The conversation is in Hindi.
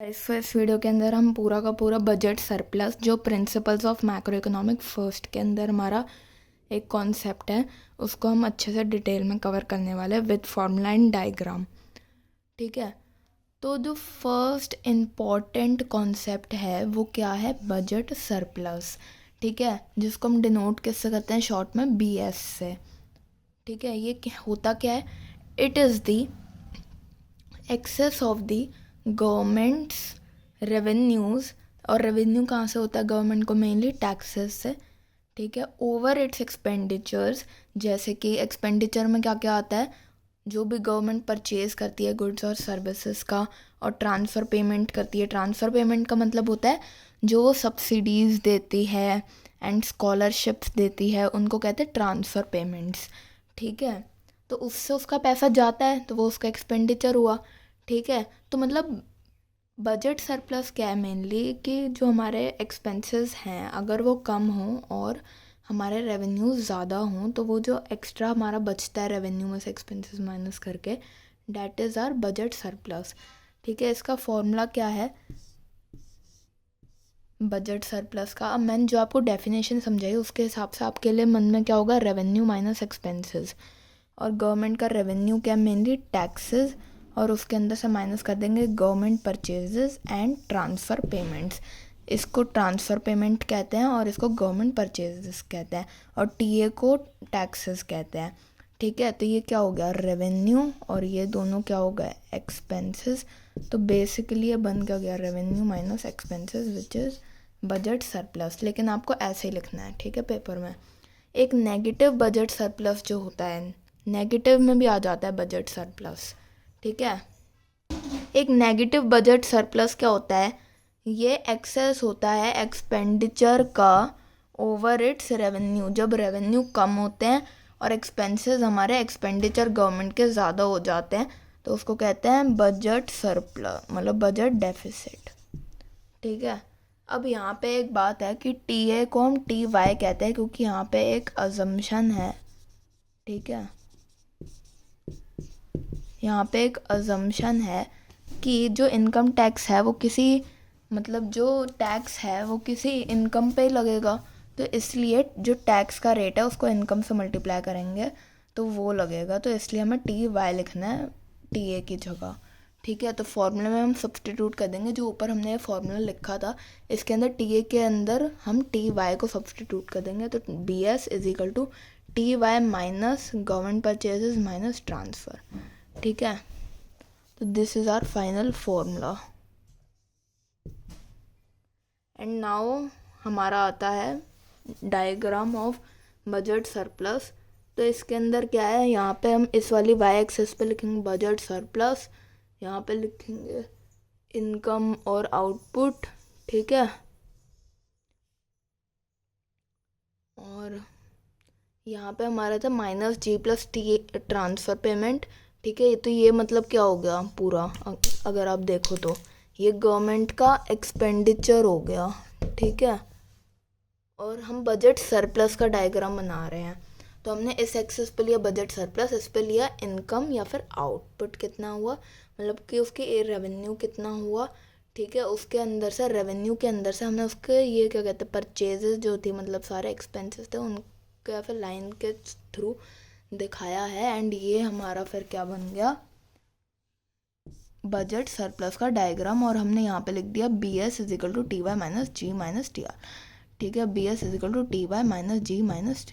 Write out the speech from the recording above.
इस वीडियो के अंदर हम पूरा का पूरा बजट सरप्लस जो principles of macro economic first के अंदर हमारा एक कॉन्सेप्ट है उसको हम अच्छे से डिटेल में कवर करने वाले हैं विद फॉर्मूला एंड डायग्राम। ठीक है, तो जो फर्स्ट इम्पॉर्टेंट कॉन्सेप्ट है वो क्या है? Budget surplus. ठीक है, जिसको हम डिनोट किससे करते हैं? शॉर्ट में BS से। ठीक है, ये होता क्या है? It is the excess of the governments revenues, और रेवेन्यू कहाँ से होता है गवर्नमेंट को? मेनली टैक्सेस से। ठीक है, ओवर इट्स एक्सपेंडिचर्स, जैसे कि एक्सपेंडिचर में क्या क्या आता है? जो भी गवर्नमेंट परचेज करती है गुड्स और सर्विसेज का, और ट्रांसफ़र पेमेंट करती है। ट्रांसफ़र पेमेंट का मतलब होता है जो वो सब्सिडीज़ देती है एंड स्कॉलरशिप्स देती है, उनको कहते हैं ट्रांसफ़र पेमेंट्स। ठीक है, तो उससे उसका पैसा जाता है तो वो उसका एक्सपेंडिचर हुआ। ठीक है, तो मतलब बजट सरप्लस क्या है? मेनली कि जो हमारे एक्सपेंसेस हैं अगर वो कम हों और हमारे रेवेन्यूज़ ज़्यादा हों, तो वो जो एक्स्ट्रा हमारा बचता है रेवेन्यू में से एक्सपेंसेस माइनस करके, that is our budget surplus. ठीक है, इसका फॉर्मूला क्या है बजट सरप्लस का? अब मैंने जो आपको डेफिनेशन समझाई उसके हिसाब से आपके लिए मन में क्या होगा? Revenue minus expenses. और गवर्नमेंट का रेवेन्यू क्या? मेनली टैक्सेस, और उसके अंदर से माइनस कर देंगे government purchases and transfer payments. इसको ट्रांसफ़र पेमेंट कहते हैं और इसको गवर्नमेंट परचेजेस कहते हैं, और TA को टैक्सेस कहते हैं। ठीक है, तो ये क्या हो गया? रेवेन्यू, और ये दोनों क्या हो गए? एक्सपेंसेस। तो बेसिकली ये बन क्या गया? Revenue minus expenses which is budget surplus. लेकिन आपको ऐसे ही लिखना है, ठीक है, पेपर में। एक नेगेटिव बजट सरप्लस जो होता है, नेगेटिव में भी आ जाता है बजट सरप्लस। ठीक है, एक नेगेटिव बजट सरप्लस क्या होता है? ये एक्सेस होता है एक्सपेंडिचर का ओवर इट्स रेवेन्यू, जब रेवेन्यू कम होते हैं और एक्सपेंसेस हमारे एक्सपेंडिचर गवर्नमेंट के ज़्यादा हो जाते हैं, तो उसको कहते हैं बजट सरप्लस, मतलब बजट डेफिसिट। ठीक है, अब यहाँ पे एक बात है कि TA को हम TY कहते हैं क्योंकि यहाँ पे एक अजम्पशन है। ठीक है, यहाँ पे एक अजम्पशन है कि जो इनकम टैक्स है वो किसी, मतलब जो टैक्स है वो किसी इनकम पे लगेगा, तो इसलिए जो टैक्स का रेट है उसको इनकम से मल्टीप्लाई करेंगे तो वो लगेगा, तो इसलिए हमें TY लिखना है TA की जगह। ठीक है, तो फॉर्मूले में हम सब्सटीट्यूट कर देंगे जो ऊपर हमने ये फॉर्मूला लिखा था, इसके अंदर TA के अंदर हम TY को सब्सटीट्यूट कर देंगे, तो BS is equal to TY minus government purchases minus transfer. ठीक है, तो this is our final formula. And now हमारा आता है डायग्राम ऑफ बजट सरप्लस। तो इसके अंदर क्या है? यहाँ पे हम इस वाली Y एक्सिस पे लिखेंगे बजट सरप्लस, यहाँ पे लिखेंगे इनकम और आउटपुट। ठीक है, और यहाँ पे हमारा था -G+T ट्रांसफ़र पेमेंट। ठीक है, तो ये मतलब क्या हो गया पूरा? अगर आप देखो तो ये गवर्नमेंट का एक्सपेंडिचर हो गया। ठीक है, और हम बजट सरप्लस का डायग्राम बना रहे हैं, तो हमने इस एक्सिस पे लिया बजट सरप्लस, इस पे लिया इनकम या फिर आउटपुट कितना हुआ, मतलब कि उसकी रेवेन्यू कितना हुआ। ठीक है, उसके अंदर से रेवेन्यू के अंदर से हमने उसके ये क्या कहते हैं परचेजेस जो थी, मतलब सारे एक्सपेंसेस थे उनको या फिर लाइन के थ्रू दिखाया है, एंड ये हमारा फिर क्या बन गया? बजट सरप्लस का डायग्राम। और हमने यहाँ पे लिख दिया BS is equal to TY minus G minus TR। ठीक है, BS is equal to TY minus G minus